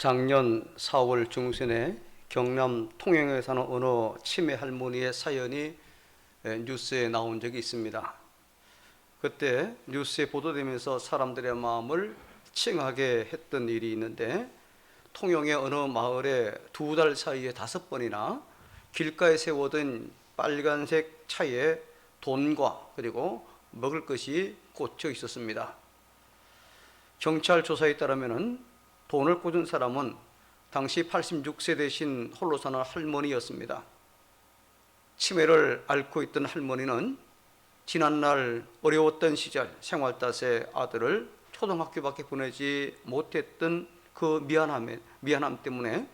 작년 4월 중순에 경남 통영에 사는 어느 치매 할머니의 사연이 뉴스에 나온 적이 있습니다. 그때 뉴스에 보도되면서 사람들의 마음을 칭하게 했던 일이 있는데, 통영의 어느 마을에 2달 사이에 5번이나 길가에 세워둔 빨간색 차에 돈과 그리고 먹을 것이 꽂혀 있었습니다. 경찰 조사에 따르면 돈을 꽂은 사람은 당시 86세 되신 홀로 사는 할머니였습니다. 치매를 앓고 있던 할머니는 지난날 어려웠던 시절 생활 탓에 아들을 초등학교밖에 보내지 못했던 그 미안함 때문에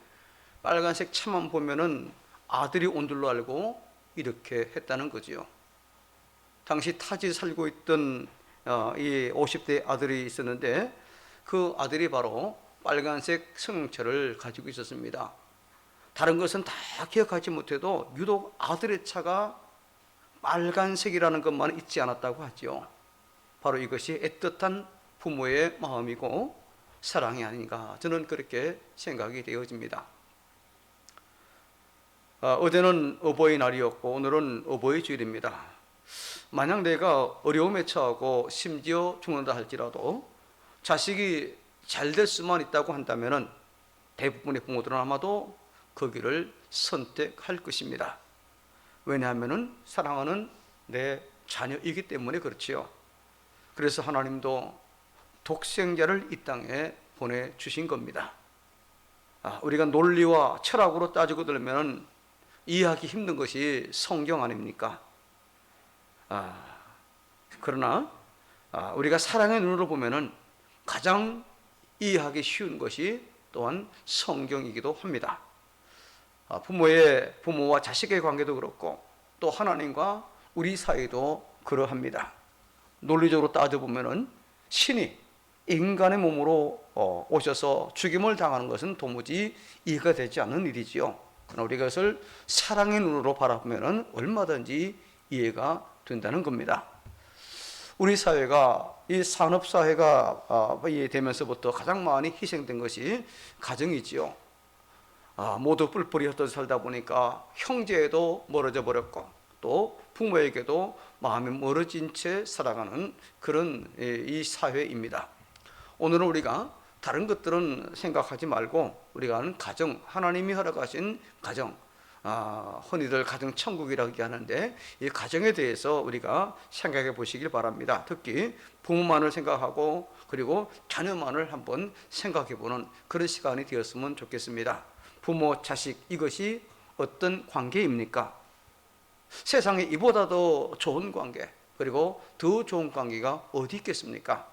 빨간색 차만 보면은 아들이 온 줄로 알고 이렇게 했다는 거지요. 당시 타지에 살고 있던 이 50대 아들이 있었는데, 그 아들이 바로 빨간색 승용차를 가지고 있었습니다. 다른 것은 다 기억하지 못해도 유독 아들의 차가 빨간색이라는 것만 잊지 않았다고 하죠. 바로 이것이 애틋한 부모의 마음이고 사랑이 아닌가, 저는 그렇게 생각이 되어집니다. 어제는 어버이날이었고 오늘은 어버이 주일입니다. 만약 내가 어려움에 처하고 심지어 죽는다 할지라도 자식이 잘 될 수만 있다고 한다면 대부분의 부모들은 아마도 그 길을 선택할 것입니다. 왜냐하면 사랑하는 내 자녀이기 때문에 그렇지요. 그래서 하나님도 독생자를 이 땅에 보내주신 겁니다. 우리가 논리와 철학으로 따지고 들면 이해하기 힘든 것이 성경 아닙니까? 그러나 우리가 사랑의 눈으로 보면은 가장 이해하기 쉬운 것이 또한 성경이기도 합니다. 부모와 자식의 관계도 그렇고 또 하나님과 우리 사이도 그러합니다. 논리적으로 따져보면은 신이 인간의 몸으로 오셔서 죽임을 당하는 것은 도무지 이해가 되지 않는 일이지요. 그러나 우리가 그것을 사랑의 눈으로 바라보면은 얼마든지 이해가 된다는 겁니다. 우리 사회가 이 산업사회가 되면서부터 가장 많이 희생된 것이 가정이지요. 모두 뿔뿔이 흩어져 살다 보니까 형제에도 멀어져 버렸고 또 부모에게도 마음이 멀어진 채 살아가는 그런 이 사회입니다. 오늘은 우리가 다른 것들은 생각하지 말고 우리가 하는 가정, 하나님이 허락하신 가정, 흔히들 가정천국이라고 얘기하는데 이 가정에 대해서 우리가 생각해 보시길 바랍니다. 특히 부모만을 생각하고 그리고 자녀만을 한번 생각해 보는 그런 시간이 되었으면 좋겠습니다. 부모, 자식, 이것이 어떤 관계입니까? 세상에 이보다 더 좋은 관계, 그리고 더 좋은 관계가 어디 있겠습니까?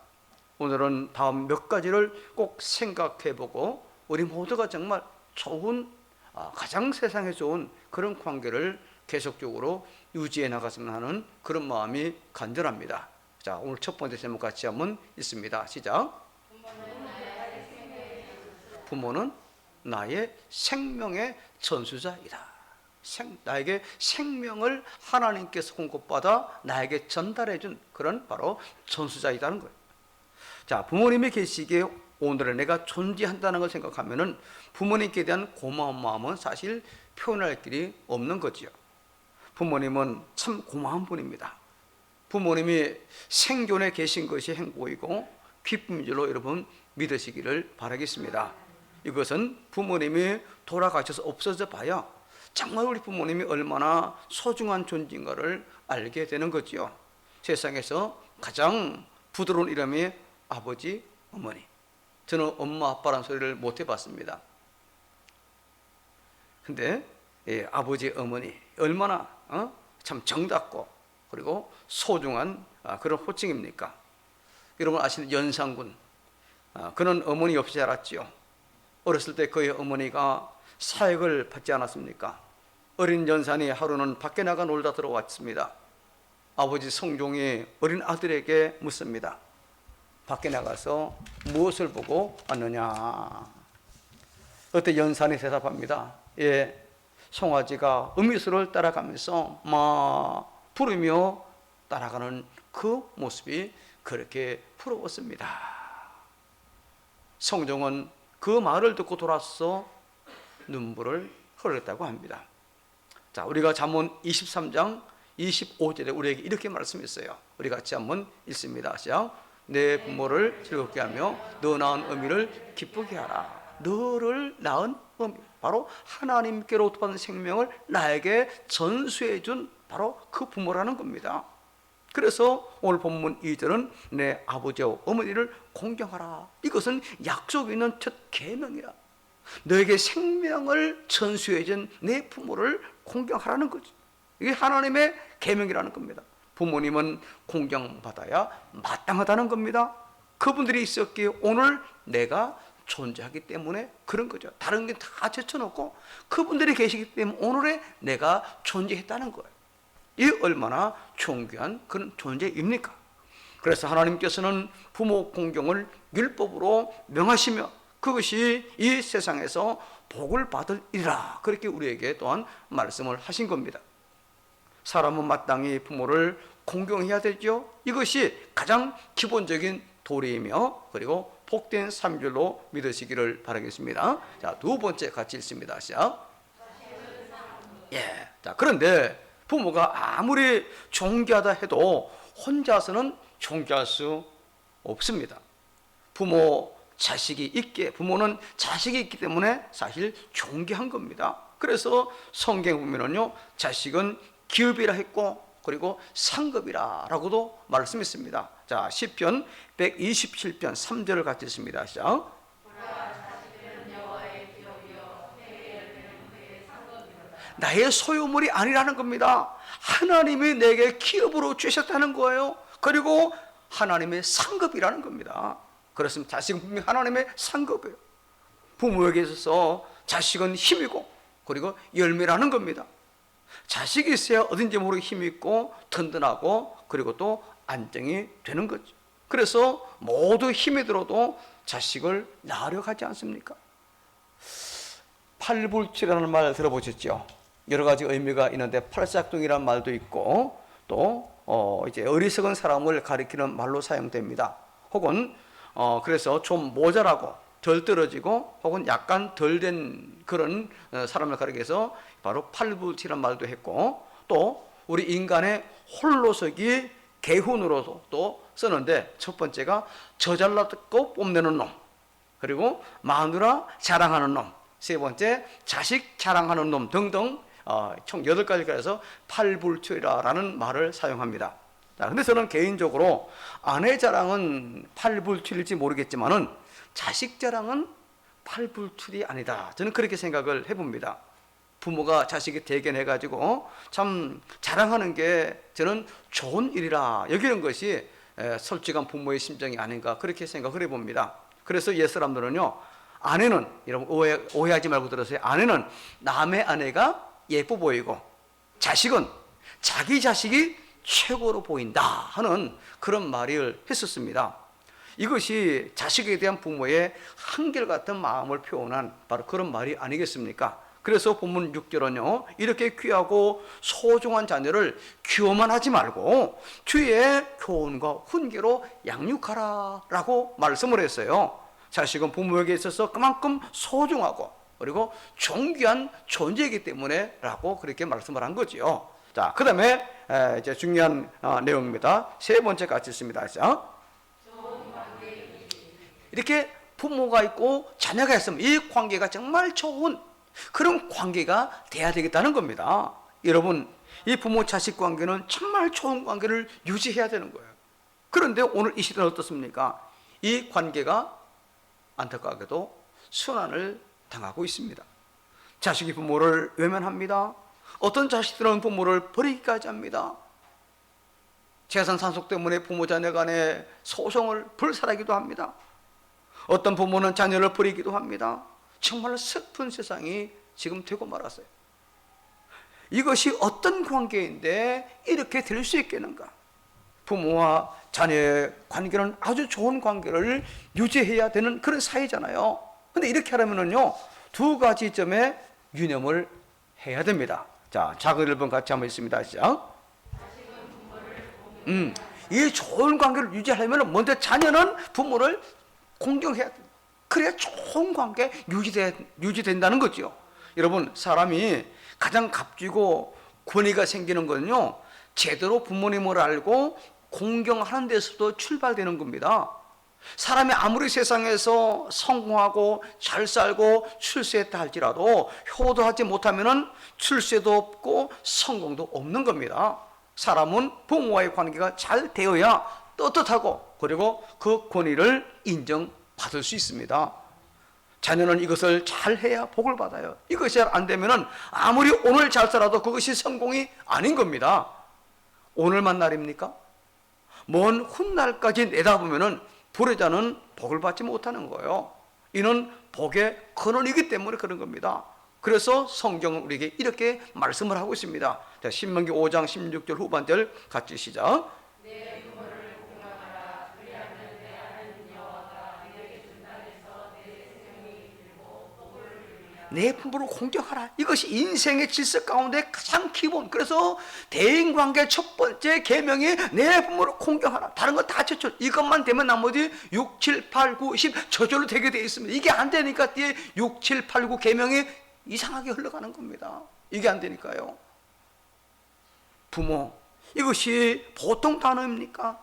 오늘은 다음 몇 가지를 꼭 생각해 보고 우리 모두가 정말 좋은, 가장 세상에 좋은 그런 관계를 계속적으로 유지해 나갔으면 하는 그런 마음이 간절합니다. 자, 오늘 첫 번째 제목 같이 한번 읽습니다. 시작. 부모는 나의 생명의 전수자이다. 나에게 생명을 하나님께서 공급받아 나에게 전달해 준 그런 바로 전수자이다는 거예요. 자, 부모님이 계시기에 오늘의 내가 존재한다는 걸 생각하면은 부모님께 대한 고마운 마음은 사실 표현할 길이 없는 거지요. 부모님은 참 고마운 분입니다. 부모님이 생존에 계신 것이 행복이고 기쁨인 줄로 여러분 믿으시기를 바라겠습니다. 이것은 부모님이 돌아가셔서 없어져 봐야 정말 우리 부모님이 얼마나 소중한 존재인가를 알게 되는 거지요. 세상에서 가장 부드러운 이름이 아버지, 어머니. 저는 엄마, 아빠라는 소리를 못 해봤습니다. 근데 아버지, 어머니 얼마나 참 정답고 그리고 소중한 그런 호칭입니까? 여러분 아시는 연산군, 그는 어머니 없이 자랐지요. 어렸을 때 그의 어머니가 사역을 받지 않았습니까? 어린 연산이 하루는 밖에 나가 놀다 들어왔습니다. 아버지 성종이 어린 아들에게 묻습니다. 밖에 나가서 무엇을 보고 왔느냐? 그때 연산이 대답합니다. 송아지가 음이슬을 따라가면서 막 부르며 따라가는 그 모습이 그렇게 부러웠습니다. 성종은 그 말을 듣고 돌아서 눈물을 흘렸다고 합니다. 자, 우리가 잠언 23장 25절에 우리에게 이렇게 말씀했어요. 우리 같이 한번 읽습니다. 시작. 내 부모를 즐겁게 하며 너 낳은 어미를 기쁘게 하라. 너를 낳은 어미, 바로 하나님께로부터 받은 생명을 나에게 전수해 준 바로 그 부모라는 겁니다. 그래서 오늘 본문 2절은 내 아버지와 어머니를 공경하라. 이것은 약속이 있는 첫 계명이라. 너에게 생명을 전수해 준 내 부모를 공경하라는 거죠. 이게 하나님의 계명이라는 겁니다. 부모님은 공경받아야 마땅하다는 겁니다. 그분들이 있었기에 오늘 내가 존재하기 때문에 그런 거죠. 다른 게 다 제쳐놓고 그분들이 계시기 때문에 오늘의 내가 존재했다는 거예요. 이 얼마나 존귀한 그런 존재입니까? 그래서 하나님께서는 부모 공경을 율법으로 명하시며 그것이 이 세상에서 복을 받을 일이라, 그렇게 우리에게 또한 말씀을 하신 겁니다. 사람은 마땅히 부모를 공경해야 되죠. 이것이 가장 기본적인 도리이며 그리고 복된 삶줄로 믿으시기를 바라겠습니다. 자, 두 번째 같이 읽습니다. 시작. 예. 자, 그런데 부모가 아무리 존귀하다 해도 혼자서는 존귀할 수 없습니다. 부모는 자식이 있기 때문에 사실 존귀한 겁니다. 그래서 성경 보면은요, 자식은 기업이라 했고 그리고 상급이라라고도 말씀했습니다. 자, 시편 127편 3절을 같이 읽습니다. 시작. 나의 소유물이 아니라는 겁니다. 하나님이 내게 기업으로 주셨다는 거예요. 그리고 하나님의 상급이라는 겁니다. 그렇습니다. 자식은 분명히 하나님의 상급이에요. 부모에게 있어서 자식은 힘이고 그리고 열매라는 겁니다. 자식이 있어야 어딘지 모르게 힘이 있고 든든하고 그리고 또 안정이 되는 거죠. 그래서 모두 힘이 들어도 자식을 낳으려 하지 않습니까? 팔불출이라는 말 들어보셨죠? 여러 가지 의미가 있는데 팔싹둥이라는 말도 있고 또 이제 어리석은 사람을 가리키는 말로 사용됩니다. 혹은 그래서 좀 모자라고 덜 떨어지고 혹은 약간 덜 된 그런 사람을 가리켜서 바로 팔불치란 말도 했고, 또 우리 인간의 홀로서기 개훈으로도 또 쓰는데, 첫 번째가 저잘났고 뽐내는 놈, 그리고 마누라 자랑하는 놈, 세 번째 자식 자랑하는 놈 등등 총 8가지가 해서 팔불출이라는 말을 사용합니다. 자, 근데 저는 개인적으로 아내 자랑은 팔불출일지 모르겠지만은 자식 자랑은 팔불출이 아니다, 저는 그렇게 생각을 해봅니다. 부모가 자식이 대견해가지고 참 자랑하는 게 저는 좋은 일이라 여기는 것이 솔직한 부모의 심정이 아닌가, 그렇게 생각을 해봅니다. 그래서 옛 사람들은요, 아내는, 여러분 오해하지 말고 들으세요. 아내는 남의 아내가 예뻐 보이고 자식은 자기 자식이 최고로 보인다 하는 그런 말을 했었습니다. 이것이 자식에 대한 부모의 한결같은 마음을 표현한 바로 그런 말이 아니겠습니까? 그래서 본문 6절은요, 이렇게 귀하고 소중한 자녀를 귀여만 하지 말고 주의 교훈과 훈계로 양육하라 라고 말씀을 했어요. 자식은 부모에게 있어서 그만큼 소중하고 그리고 존귀한 존재이기 때문에 라고 그렇게 말씀을 한 거지요. 자, 그 다음에 이제 중요한 내용입니다. 세 번째 같이 있습니다. 자, 이렇게 부모가 있고 자녀가 있으면 이 관계가 정말 좋은 그런 관계가 돼야 되겠다는 겁니다. 여러분, 이 부모 자식 관계는 정말 좋은 관계를 유지해야 되는 거예요. 그런데 오늘 이 시대는 어떻습니까? 이 관계가 안타깝게도 순환을 당하고 있습니다. 자식이 부모를 외면합니다. 어떤 자식들은 부모를 버리기까지 합니다. 재산 상속 때문에 부모 자녀 간의 소송을 불살하기도 합니다. 어떤 부모는 자녀를 버리기도 합니다. 정말 슬픈 세상이 지금 되고 말았어요. 이것이 어떤 관계인데 이렇게 될 수 있겠는가? 부모와 자녀의 관계는 아주 좋은 관계를 유지해야 되는 그런 사이잖아요. 근데 이렇게 하려면요, 두 가지 점에 유념을 해야 됩니다. 자, 작은 1번 같이 한번 있습니다. 시작. 이 좋은 관계를 유지하려면 먼저 자녀는 부모를 공경해야 됩니다. 그래야 좋은 관계 유지된다는 거죠. 여러분, 사람이 가장 값지고 권위가 생기는 거는요, 제대로 부모님을 알고 공경하는 데서도 출발되는 겁니다. 사람이 아무리 세상에서 성공하고 잘 살고 출세했다 할지라도 효도하지 못하면 출세도 없고 성공도 없는 겁니다. 사람은 부모와의 관계가 잘 되어야 떳떳하고 그리고 그 권위를 인정받을 수 있습니다. 자녀는 이것을 잘 해야 복을 받아요. 이것이 안 되면 아무리 오늘 잘 살아도 그것이 성공이 아닌 겁니다. 오늘만 날입니까? 먼 훗날까지 내다보면 불효자는 복을 받지 못하는 거예요. 이는 복의 근원이기 때문에 그런 겁니다. 그래서 성경은 우리에게 이렇게 말씀을 하고 있습니다. 자, 신명기 5장 16절 후반절 같이 시작. 내 부모를 공경하라. 그리하면 내 하나님 여호와가 너에게 준다 해서 내 생명이 길고 복을 누리리라. 내 부모를 공경하라. 이것이 인생의 질서 가운데 가장 기본. 그래서 대인관계 첫 번째 계명이 내 부모를 공경하라. 다른 건 다 저절. 이것만 되면 나머지 6, 7, 8, 9, 10 저절로 되게 되어 있습니다. 이게 안 되니까 뒤에 6, 7, 8, 9 계명이 이상하게 흘러가는 겁니다. 이게 안 되니까요. 부모, 이것이 보통 단어입니까?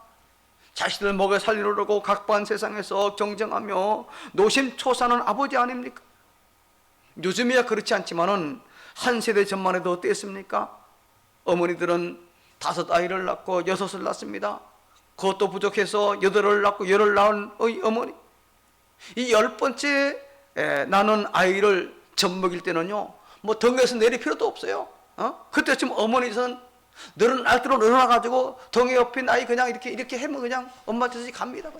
자식들 먹여 살리려고 각반 세상에서 경쟁하며 노심초사하는 아버지 아닙니까? 요즘이야 그렇지 않지만은 한 세대 전만 해도 어땠습니까? 어머니들은 5아이를 낳고 6을 낳습니다. 그것도 부족해서 8을 낳고 10을 낳은 어머니, 이 10번째 나는 아이를 젖먹일 때는요, 뭐 덩에서 내릴 필요도 없어요. 그때쯤 어머니는 너는 알뜰로 늘어나가지고 덩에 옆인 아이 그냥 이렇게 하면 그냥 엄마 뜻이 갑니다.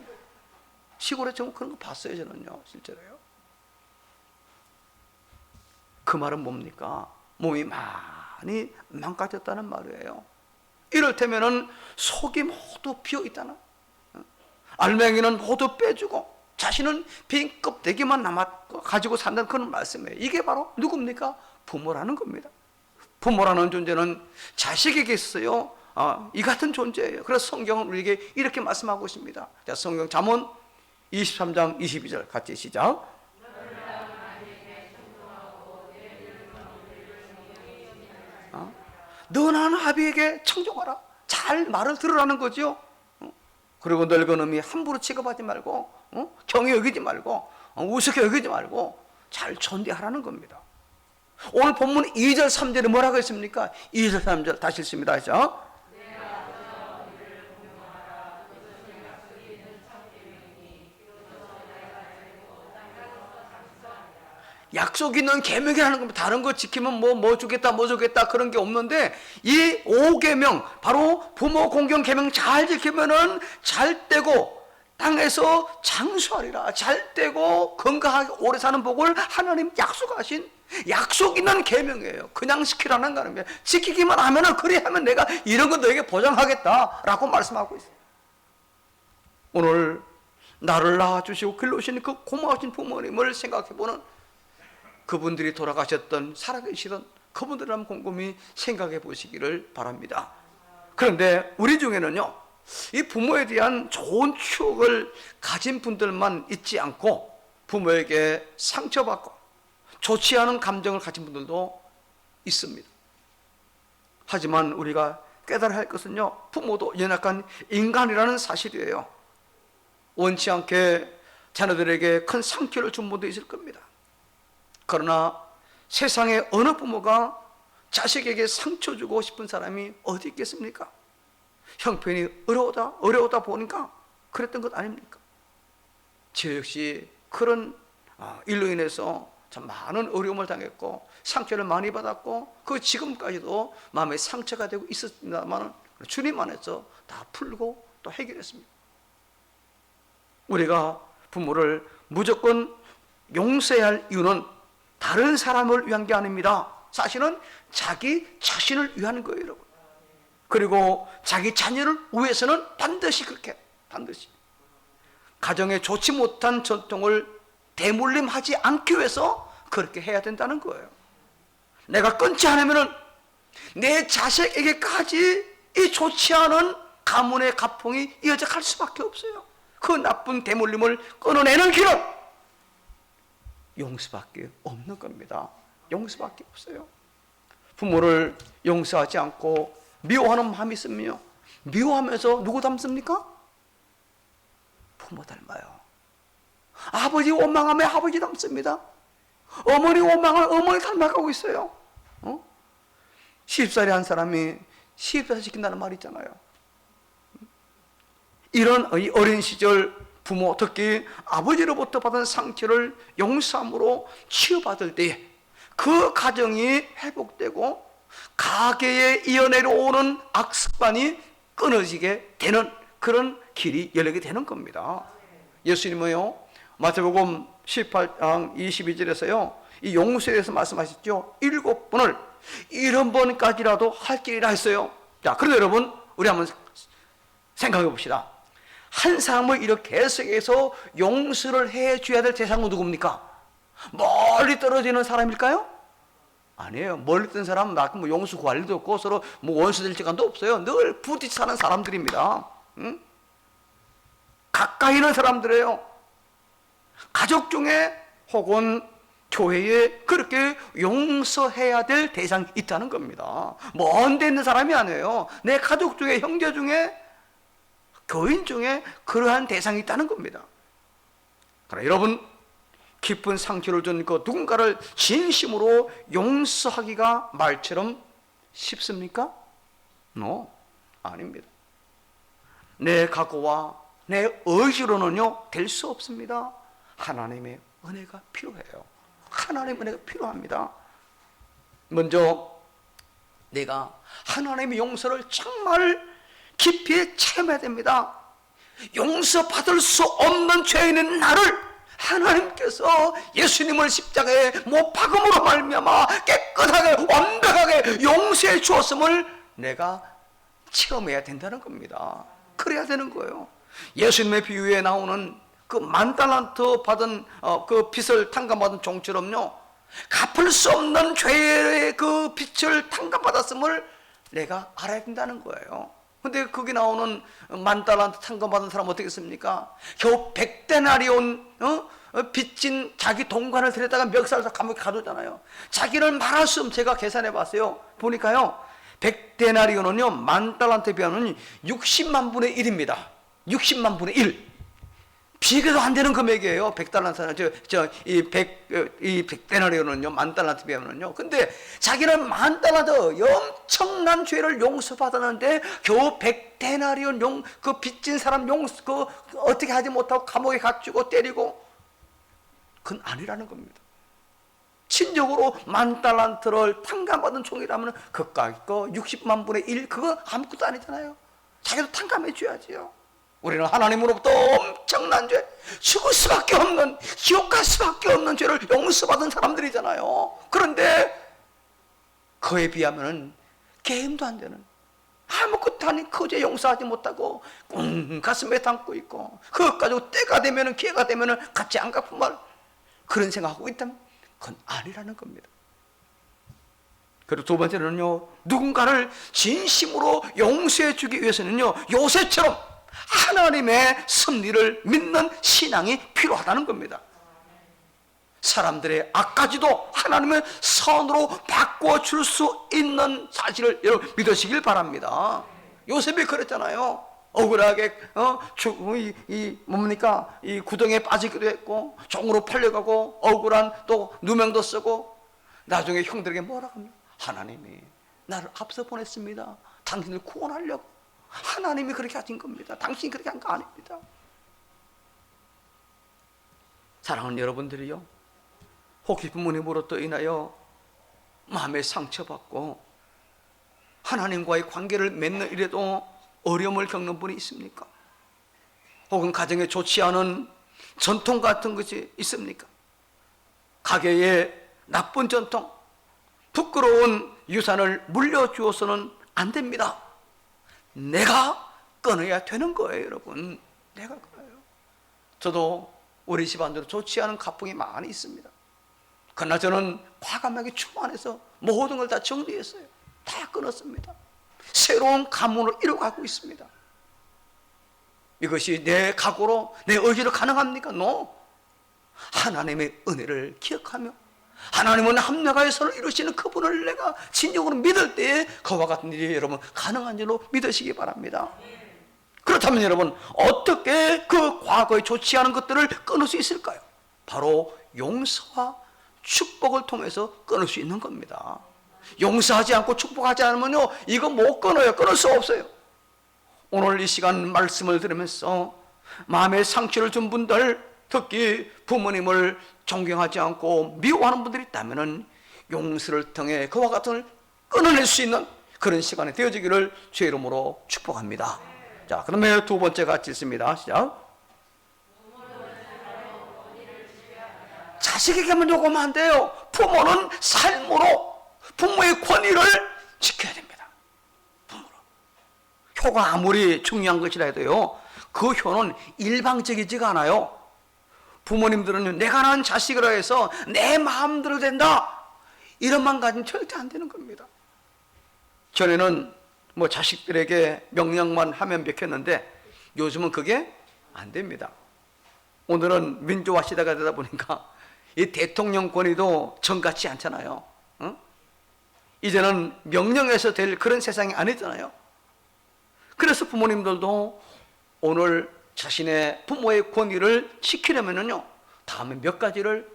시골에 좀 그런 거 봤어요, 저는요, 실제로요. 그 말은 뭡니까? 몸이 많이 망가졌다는 말이에요. 이럴테면은 속이 모두 비어있다나, 알맹이는 모두 빼주고 자신은 빈 껍데기만 가지고 산다는 그런 말씀이에요. 이게 바로 누굽니까? 부모라는 겁니다. 부모라는 존재는 자식에게 있어요. 이 같은 존재예요. 그래서 성경은 우리에게 이렇게 말씀하고 있습니다. 자, 성경 잠언 23장 22절 같이 시작. 너는 아비에게 청종하라. 잘 말을 들으라는 거죠. 그리고 늙은 놈이 함부로 취급하지 말고, 경히 여기지 말고, 우습게 여기지 말고 잘 존대하라는 겁니다. 오늘 본문 2절 3절에 뭐라고 했습니까? 2절 3절 다시 읽습니다. 약속 있는 계명이라는 겁니다. 다른 거 지키면 뭐 주겠다 그런 게 없는데, 이 5계명, 바로 부모 공경 계명 잘 지키면은 잘 되고 땅에서 장수하리라. 잘 되고 건강하게 오래 사는 복을 하나님 약속하신 약속 있는 계명이에요. 그냥 지키라는 거 아닙니다. 지키기만 하면은, 그래 하면 내가 이런 거 너에게 보장하겠다라고 말씀하고 있어요. 오늘 나를 낳아주시고 길러주신 그 고마우신 부모님을 생각해보는, 그분들이 돌아가셨던 살아계시던 그분들을 한번 곰곰이 생각해 보시기를 바랍니다. 그런데 우리 중에는요, 이 부모에 대한 좋은 추억을 가진 분들만 있지 않고 부모에게 상처받고 좋지 않은 감정을 가진 분들도 있습니다. 하지만 우리가 깨달아야 할 것은요, 부모도 연약한 인간이라는 사실이에요. 원치 않게 자녀들에게 큰 상처를 준 분도 있을 겁니다. 그러나 세상에 어느 부모가 자식에게 상처 주고 싶은 사람이 어디 있겠습니까? 형편이 어려우다 보니까 그랬던 것 아닙니까? 저 역시 그런 일로 인해서 참 많은 어려움을 당했고 상처를 많이 받았고, 그 지금까지도 마음에 상처가 되고 있었습니다만 주님 안에서 다 풀고 또 해결했습니다. 우리가 부모를 무조건 용서해야 할 이유는 다른 사람을 위한 게 아닙니다. 사실은 자기 자신을 위한 거예요, 여러분. 그리고 자기 자녀를 위해서는 반드시 그렇게, 반드시 가정에 좋지 못한 전통을 대물림하지 않기 위해서 그렇게 해야 된다는 거예요. 내가 끊지 않으면은 내 자식에게까지 이 좋지 않은 가문의 가풍이 이어져 갈 수밖에 없어요. 그 나쁜 대물림을 끊어내는 길은 용서밖에 없는 겁니다. 용서밖에 없어요. 부모를 용서하지 않고 미워하는 마음이 있으면요, 미워하면서 누구 닮습니까? 부모 닮아요. 아버지 원망하면 아버지 닮습니다. 어머니 원망하면 어머니 닮아가고 있어요. 시집살이 한 사람이 시집살이 시킨다는 말이 있잖아요. 이런 어린 시절 부모, 특히 아버지로부터 받은 상처를 용서함으로 치유받을 때에 그 가정이 회복되고 가계에 이어내려오는 악습관이 끊어지게 되는 그런 길이 열리게 되는 겁니다. 예수님은요, 마태복음 18장 22절에서요 이 용서에 대해서 말씀하셨죠. 7번을 70번까지라도 할 길이라 했어요. 자, 그런데 여러분, 우리 한번 생각해 봅시다. 한 사람을 이렇게 해석해서 용서를 해줘야 될 대상은 누굽니까? 멀리 떨어지는 사람일까요? 아니에요. 멀리 있던 사람은 뭐 용서 구할 일도 없고 서로 뭐 원수 될 시간도 없어요. 늘 부딪혀 사는 사람들입니다. 응? 가까이 있는 사람들이에요. 가족 중에 혹은 교회에 그렇게 용서해야 될 대상이 있다는 겁니다. 먼 데 있는 사람이 아니에요. 내 가족 중에, 형제 중에, 교인 중에 그러한 대상이 있다는 겁니다. 그러나 여러분, 깊은 상처를 준 그 누군가를 진심으로 용서하기가 말처럼 쉽습니까? 아닙니다. 내 각오와 내 의지로는요 될 수 없습니다. 하나님의 은혜가 필요해요. 하나님의 은혜가 필요합니다. 먼저 내가 하나님의 용서를 정말 깊이 체험해야 됩니다. 용서받을 수 없는 죄인인 나를 하나님께서 예수님을 십자가에 못 박음으로 말미암아 깨끗하게 완벽하게 용서해 주었음을 내가 체험해야 된다는 겁니다. 그래야 되는 거예요. 예수님의 비유에 나오는 그 10,000달란트 받은 그 빚을 탕감받은 종처럼요, 갚을 수 없는 죄의 그 빚을 탕감받았음을 내가 알아야 된다는 거예요. 근데 거기 나오는 10,000달란트 탕감받은 사람 어떻게 했습니까? 겨우 100데나리온 빚진 자기 동관을 데려다가 멱살에서 감옥에 가두잖아요. 자기를 말할 수 없으면 제가 계산해 봤어요. 보니까요 100데나리온은요 10,000달란트에 비하면 60만 분의 1입니다. 60만 분의 1. 비교도 안 되는 금액이에요. 100달란트는 이 100데나리온은요 10,000달란트에 비하면요. 근데 자기는 10,000달란트 엄청난 죄를 용서받았는데 겨우 100데나리온 그 빚진 사람 그 어떻게 하지 못하고 감옥에 갇히고 때리고, 그건 아니라는 겁니다. 친적으로 10,000달란트를 탕감받은 종이라면 그까이 거 60만 분의 1 그거 아무것도 아니잖아요. 자기도 탕감해 줘야지요. 우리는 하나님으로부터 엄청난 죄, 죽을 수밖에 없는, 지옥 갈 수밖에 없는 죄를 용서받은 사람들이잖아요. 그런데 그에 비하면 게임도 안 되는, 아무것도 아닌 그 죄 용서하지 못하고 가슴에 담고 있고, 그것 가지고 때가 되면, 기회가 되면 같이 안 갚은 말, 그런 생각하고 있다면 그건 아니라는 겁니다. 그리고 두 번째는요, 누군가를 진심으로 용서해 주기 위해서는요, 요셉처럼 하나님의 섭리를 믿는 신앙이 필요하다는 겁니다. 사람들의 악까지도 하나님의 선으로 바꿔줄 수 있는 사실을 여러분 믿으시길 바랍니다. 요셉이 그랬잖아요. 억울하게 뭡니까, 이 구덩이에 빠지기도 했고 종으로 팔려가고 억울한 또 누명도 쓰고, 나중에 형들에게 뭐라 합니까? 하나님이 나를 앞서 보냈습니다. 당신을 구원하려고. 하나님이 그렇게 하신 겁니다. 당신이 그렇게 한 거 아닙니다. 사랑하는 여러분들이요, 혹시 부모님으로부터 인하여 마음에 상처받고 하나님과의 관계를 맺는 일에도 어려움을 겪는 분이 있습니까? 혹은 가정에 좋지 않은 전통 같은 것이 있습니까? 가게에 나쁜 전통, 부끄러운 유산을 물려주어서는 안 됩니다. 내가 끊어야 되는 거예요, 여러분. 내가 끊어요. 저도 우리 집안으로 좋지 않은 가풍이 많이 있습니다. 그러나 저는 과감하게 충만해서 모든 걸 다 정리했어요. 다 끊었습니다. 새로운 가문을 이뤄가고 있습니다. 이것이 내 각오로, 내 의지로 가능합니까? No. 하나님의 은혜를 기억하며 하나님은 합력하여 서로 이루시는 그분을 내가 진정으로 믿을 때에 그와 같은 일이 여러분 가능한 줄로 믿으시기 바랍니다. 그렇다면 여러분 어떻게 그 과거에 좋지 않은 것들을 끊을 수 있을까요? 바로 용서와 축복을 통해서 끊을 수 있는 겁니다. 용서하지 않고 축복하지 않으면요 이거 못 끊어요. 끊을 수 없어요. 오늘 이 시간 말씀을 들으면서 마음의 상처를 준 분들, 특히 부모님을 존경하지 않고 미워하는 분들이 있다면 용서를 통해 그와 같은 끊어낼 수 있는 그런 시간이 되어지기를 주의 이름으로 축복합니다. 자, 그러면 두 번째 같이 있습니다. 시작. 자식에게만 요구하면 안 돼요. 부모는 삶으로 부모의 권위를 지켜야 됩니다. 부모로. 효가 아무리 중요한 것이라 해도요, 그 효는 일방적이지가 않아요. 부모님들은 내가 낳은 자식이라 해서 내 마음대로 된다, 이런만 가지면 절대 안 되는 겁니다. 전에는 뭐 자식들에게 명령만 하면 벽했는데 요즘은 그게 안 됩니다. 오늘은 민주화 시대가 되다 보니까 이 대통령 권위도 전같지 않잖아요. 응? 이제는 명령해서 될 그런 세상이 아니잖아요. 그래서 부모님들도 오늘 자신의 부모의 권위를 지키려면요 다음에 몇 가지를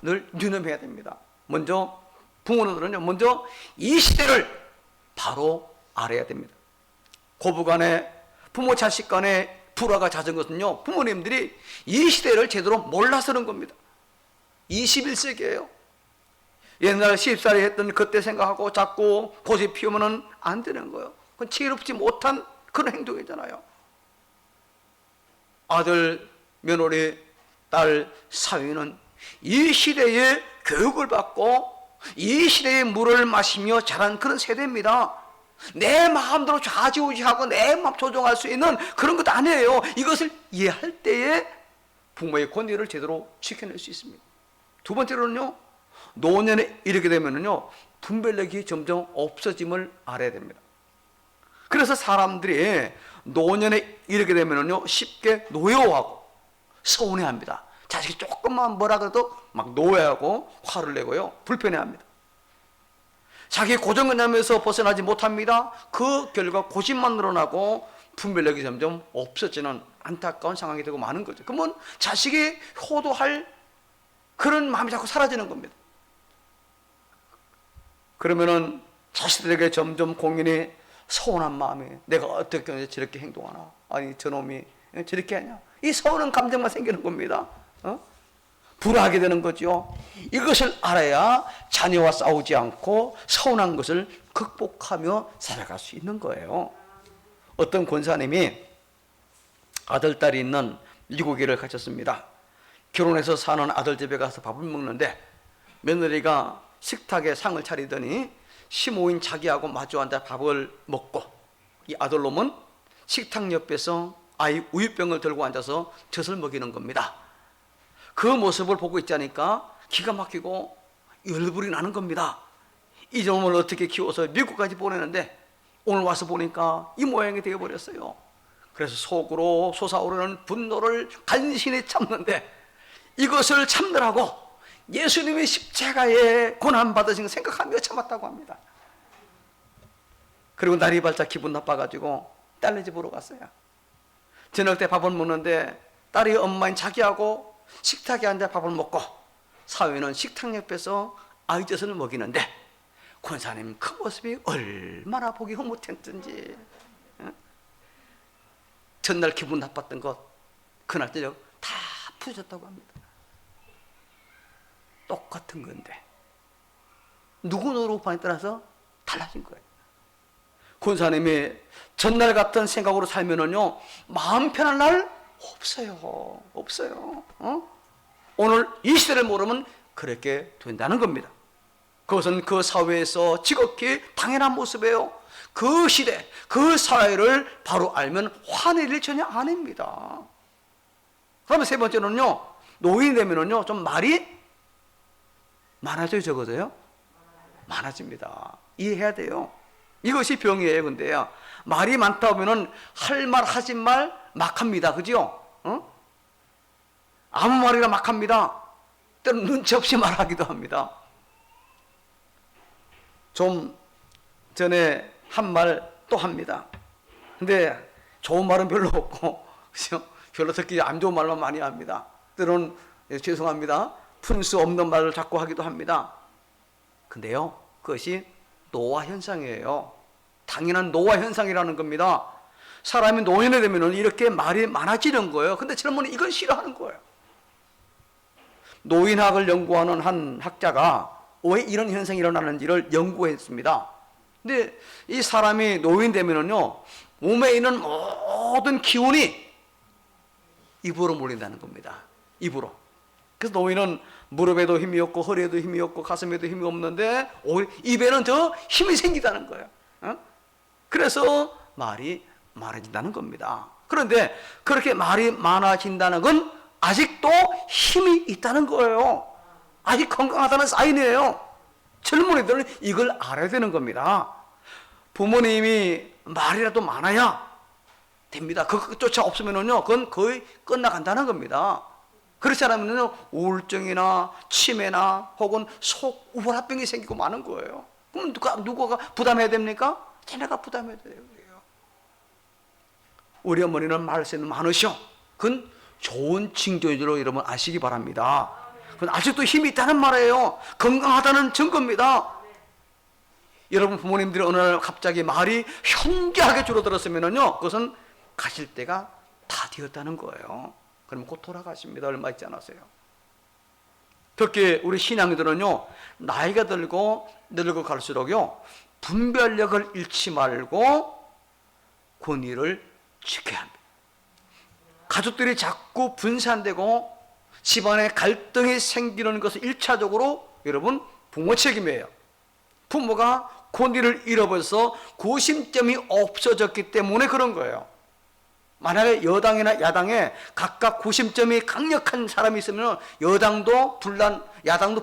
늘 유념해야 됩니다. 먼저 부모들은요 먼저 이 시대를 바로 알아야 됩니다. 고부간에 부모 자식 간에 불화가 잦은 것은요 부모님들이 이 시대를 제대로 몰라서 그런 겁니다. 21세기예요. 옛날 10살이 했던 그때 생각하고 자꾸 고집 피우면 안 되는 거예요. 그건 지혜롭지 못한 그런 행동이잖아요. 아들, 며느리, 딸, 사위는 이 시대에 교육을 받고 이 시대의 물을 마시며 자란 그런 세대입니다. 내 마음대로 좌지우지하고 내 마음 조종할 수 있는 그런 것도 아니에요. 이것을 이해할 때에 부모의 권위를 제대로 지켜낼 수 있습니다. 두 번째로는요, 노년에 이르게 되면요 분별력이 점점 없어짐을 알아야 됩니다. 그래서 사람들이 노년에 이르게 되면요 쉽게 노여워하고 서운해합니다. 자식이 조금만 뭐라 그래도 막 노여하고 화를 내고요 불편해합니다. 자기 고정관념에서 벗어나지 못합니다. 그 결과 고집만 늘어나고 분별력이 점점 없어지는 안타까운 상황이 되고 마는 거죠. 그러면 자식이 효도할 그런 마음이 자꾸 사라지는 겁니다. 그러면은 자식들에게 점점 공연히 서운한 마음이, 내가 어떻게 저렇게 행동하나, 아니 저놈이 저렇게 하냐, 이 서운한 감정만 생기는 겁니다. 불화하게 되는 거죠. 이것을 알아야 자녀와 싸우지 않고 서운한 것을 극복하며 살아갈 수 있는 거예요. 어떤 권사님이 아들, 딸이 있는 미국에를 가셨습니다. 결혼해서 사는 아들 집에 가서 밥을 먹는데 며느리가 식탁에 상을 차리더니 시모인 자기하고 마주 앉아 밥을 먹고 이 아들놈은 식탁 옆에서 아이 우유병을 들고 앉아서 젖을 먹이는 겁니다. 그 모습을 보고 있자니까 기가 막히고 열불이 나는 겁니다. 이 놈을 어떻게 키워서 미국까지 보내는데 오늘 와서 보니까 이 모양이 되어버렸어요. 그래서 속으로 솟아오르는 분노를 간신히 참는데 이것을 참느라고 예수님의 십자가에 고난받으신 거 생각하며 참았다고 합니다. 그리고 날이 밝자 기분 나빠가지고 딸네 집으로 갔어요. 저녁 때 밥을 먹는데 딸이 엄마인 자기하고 식탁에 앉아 밥을 먹고 사위는 식탁 옆에서 아이 젖을 먹이는데 권사님 그 모습이 얼마나 보기 흐뭇했던지, 전날 기분 나빴던 것 그날 저녁 다 푸셨다고 합니다. 똑같은 건데 누구 노릇판에 따라서 달라진 거예요. 권사님이 전날 같은 생각으로 살면은요 마음 편한 날 없어요. 오늘 이 시대를 모르면 그렇게 된다는 겁니다. 그것은 그 사회에서 지극히 당연한 모습이에요. 그 시대, 그 사회를 바로 알면 화낼 일 전혀 아닙니다. 그러면 세 번째는요, 노인이 되면은요 좀 말이 많아져요, 적어져요? 많아집니다. 이해해야 돼요. 이것이 병이에요. 근데요, 말이 많다 보면은 할 말 하신 말 막 합니다. 그죠? 아무 말이나 막 합니다. 때로는 눈치 없이 말하기도 합니다. 좀 전에 한 말 또 합니다. 근데 좋은 말은 별로 없고, 그죠? 별로 듣기 안 좋은 말만 많이 합니다. 때로는 죄송합니다. 푼 수 없는 말을 자꾸 하기도 합니다. 근데요, 그것이 노화 현상이에요. 당연한 노화 현상이라는 겁니다. 사람이 노인이 되면 이렇게 말이 많아지는 거예요. 근데 젊은이 이걸 싫어하는 거예요. 노인학을 연구하는 한 학자가 왜 이런 현상이 일어나는지를 연구했습니다. 근데 이 사람이 노인 되면은요, 몸에 있는 모든 기운이 입으로 몰린다는 겁니다. 입으로. 그래서 노인은 무릎에도 힘이 없고 허리에도 힘이 없고 가슴에도 힘이 없는데 오히려 입에는 더 힘이 생기다는 거예요. 그래서 말이 많아진다는 겁니다. 그런데 그렇게 말이 많아진다는 건 아직도 힘이 있다는 거예요. 아직 건강하다는 사인이에요. 젊은이들은 이걸 알아야 되는 겁니다. 부모님이 말이라도 많아야 됩니다. 그것조차 없으면요, 그건 거의 끝나간다는 겁니다. 그렇지 않으면요, 우울증이나 치매나 혹은 속 우울합병이 생기고 마는 거예요. 그럼 누가 부담해야 됩니까? 자네가 부담해야 돼요. 우리 어머니는 말씀이 많으셔. 그건 좋은 징조로 여러분 아시기 바랍니다. 그건 아직도 힘이 있다는 말이에요. 건강하다는 증거입니다. 여러분 부모님들이 어느 날 갑자기 말이 현저하게 줄어들었으면요, 그것은 가실 때가 다 되었다는 거예요. 그러면 곧 돌아가십니다. 얼마 있지 않았어요. 특히 우리 신앙인들은요, 나이가 들고 늙어 갈수록요, 분별력을 잃지 말고 권위를 지켜야 합니다. 가족들이 자꾸 분산되고 집안에 갈등이 생기는 것은 1차적으로 여러분 부모 책임이에요. 부모가 권위를 잃어버려서 구심점이 없어졌기 때문에 그런 거예요. 만약에 여당이나 야당에 각각 구심점이 강력한 사람이 있으면 야당도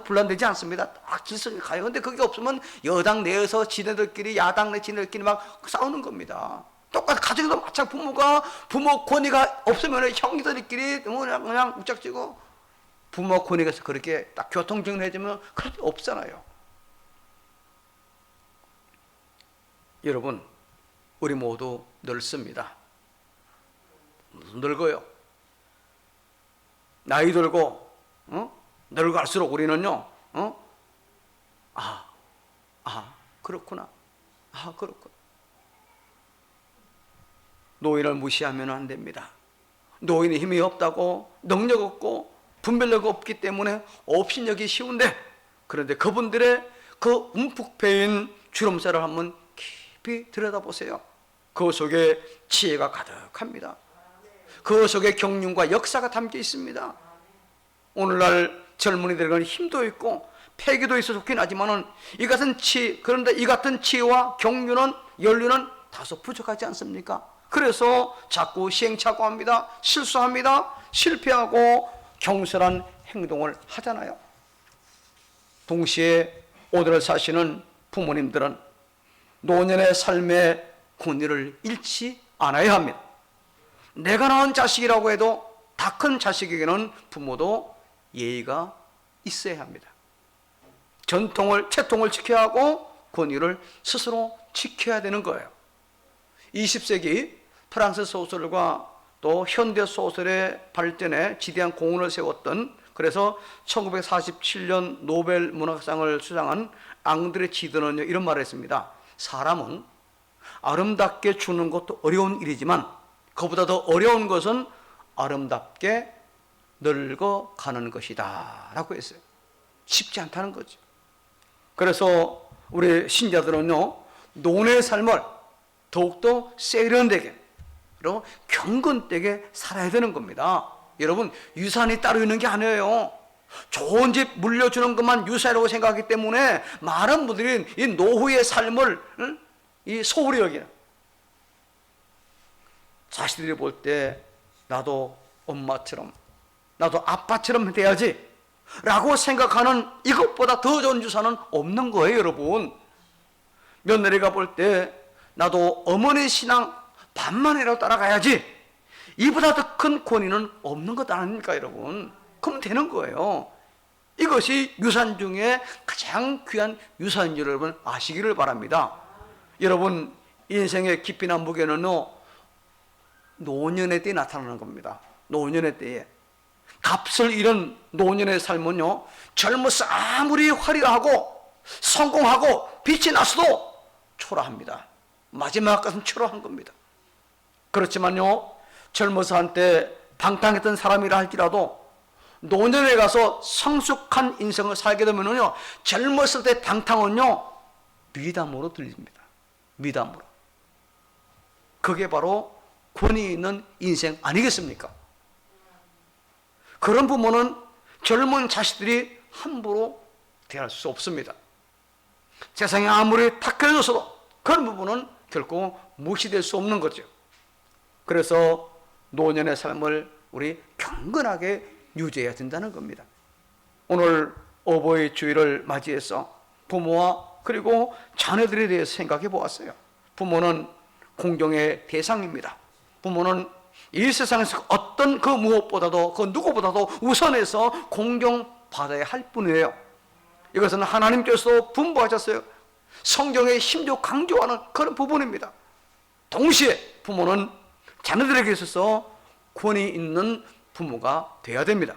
분란되지 않습니다. 딱 질서가 가요. 근데 그게 없으면 여당 내에서 지네들끼리, 야당 내 지네들끼리 막 싸우는 겁니다. 똑같이 가정에도 마찬가지. 부모 권위가 없으면 형제들끼리 그냥 우짝지고 부모 권위가 그렇게 딱 교통정리해주면 그럴 게 없잖아요. 여러분, 우리 모두 늙습니다. 늙어요. 나이 들고 늙을수록 우리는요, 그렇구나. 그렇구나. 노인을 무시하면 안 됩니다. 노인이 힘이 없다고, 능력 없고 분별력 없기 때문에 업신여기 쉬운데, 그런데 그분들의 그 움푹 패인 주름살을 한번 깊이 들여다보세요. 그 속에 지혜가 가득합니다. 그 속에 경륜과 역사가 담겨 있습니다. 오늘날 젊은이들은 힘도 있고 패기도 있어 좋긴 하지만은 그런데 이 같은 지혜와 경륜은, 연륜은 다소 부족하지 않습니까? 그래서 자꾸 시행착오합니다. 실수합니다. 실패하고 경솔한 행동을 하잖아요. 동시에 오늘을 사시는 부모님들은 노년의 삶의 권위를 잃지 않아야 합니다. 내가 낳은 자식이라고 해도 다 큰 자식에게는 부모도 예의가 있어야 합니다. 채통을 지켜야 하고 권위를 스스로 지켜야 되는 거예요. 20세기 프랑스 소설과 또 현대 소설의 발전에 지대한 공헌을 세웠던, 그래서 1947년 노벨 문학상을 수상한 앙드레 지드는요, 이런 말을 했습니다. 사람은 아름답게 주는 것도 어려운 일이지만 그보다 더 어려운 것은 아름답게 늙어가는 것이다 라고 했어요. 쉽지 않다는 거죠. 그래서 우리 신자들은요, 노년의 삶을 더욱더 세련되게 그리고 경건되게 살아야 되는 겁니다. 여러분, 유산이 따로 있는 게 아니에요. 좋은 집 물려주는 것만 유산이라고 생각하기 때문에 많은 분들이 이 노후의 삶을 이 소홀히 여겨요. 자식들이 볼 때 나도 엄마처럼, 나도 아빠처럼 돼야지 라고 생각하는 이것보다 더 좋은 유산은 없는 거예요, 여러분. 며느리가 볼 때 나도 어머니 신앙 반만이라도 따라가야지, 이보다 더 큰 권위는 없는 것 아닙니까, 여러분? 그러면 되는 거예요. 이것이 유산 중에 가장 귀한 유산인 줄 여러분 아시기를 바랍니다. 여러분 인생의 깊이나 무게는요 노년의 때에 나타나는 겁니다. 노년의 때에 값을 잃은 노년의 삶은요 젊어서 아무리 화려하고 성공하고 빛이 났어도 초라합니다. 마지막 것은 초라한 겁니다. 그렇지만요 젊어서 한때 방탕했던 사람이라 할지라도 노년에 가서 성숙한 인생을 살게 되면요 젊었을 때 방탕은요 미담으로 들립니다. 미담으로. 그게 바로 권위 있는 인생 아니겠습니까? 그런 부모는 젊은 자식들이 함부로 대할 수 없습니다. 세상에 아무리 탁해져서도 그런 부분은 결코 무시될 수 없는 거죠. 그래서 노년의 삶을 우리 경건하게 유지해야 된다는 겁니다. 오늘 어버이 주일을 맞이해서 부모와 그리고 자녀들에 대해서 생각해 보았어요. 부모는 공경의 대상입니다. 부모는 이 세상에서 어떤 그 무엇보다도 그 누구보다도 우선해서 공경받아야 할 뿐이에요. 이것은 하나님께서 분부하셨어요. 성경의 심지어 강조하는 그런 부분입니다. 동시에 부모는 자녀들에게 있어서 권위 있는 부모가 되어야 됩니다.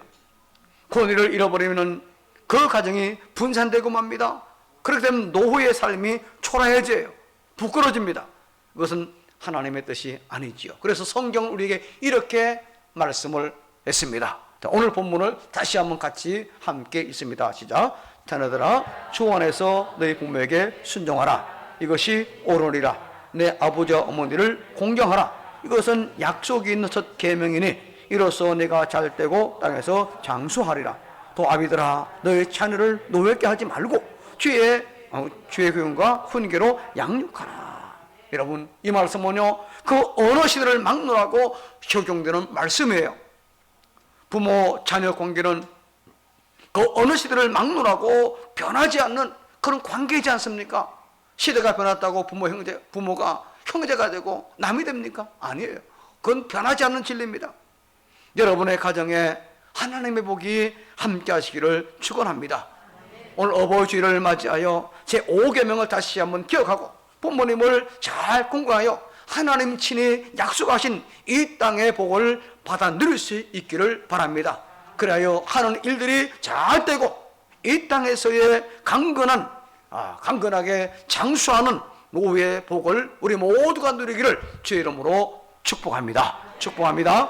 권위를 잃어버리면 그 가정이 분산되고 맙니다. 그렇게 되면 노후의 삶이 초라해져요. 부끄러집니다. 그것은 하나님의 뜻이 아니지요. 그래서 성경은 우리에게 이렇게 말씀을 했습니다. 자, 오늘 본문을 다시 한번 같이 함께 읽습니다. 시작. 자녀들아 주 안에서 너희 부모에게 순종하라. 이것이 옳으리라. 내 아버지와 어머니를 공경하라. 이것은 약속이 있는 첫 계명이니 이로써 내가 잘되고 땅에서 장수하리라. 또 아비들아 너희 자녀를 노엽게 하지 말고 주의 교훈과 훈계로 양육하라. 여러분 이 말씀은요 그 어느 시대를 막론하고 적용되는 말씀이에요. 부모 자녀 관계는 그 어느 시대를 막론하고 변하지 않는 그런 관계이지 않습니까? 시대가 변했다고 부모가 형제가 되고 남이 됩니까? 아니에요. 그건 변하지 않는 진리입니다. 여러분의 가정에 하나님의 복이 함께 하시기를 축원합니다. 오늘 어버이 주일을 맞이하여 제 5계명을 다시 한번 기억하고 부모님을 잘 공부하여 하나님 친히 약속하신 이 땅의 복을 받아 누릴 수 있기를 바랍니다. 그래야 하는 일들이 잘 되고 이 땅에서의 강건하게 장수하는 노후의 복을 우리 모두가 누리기를 주의 이름으로 축복합니다. 축복합니다.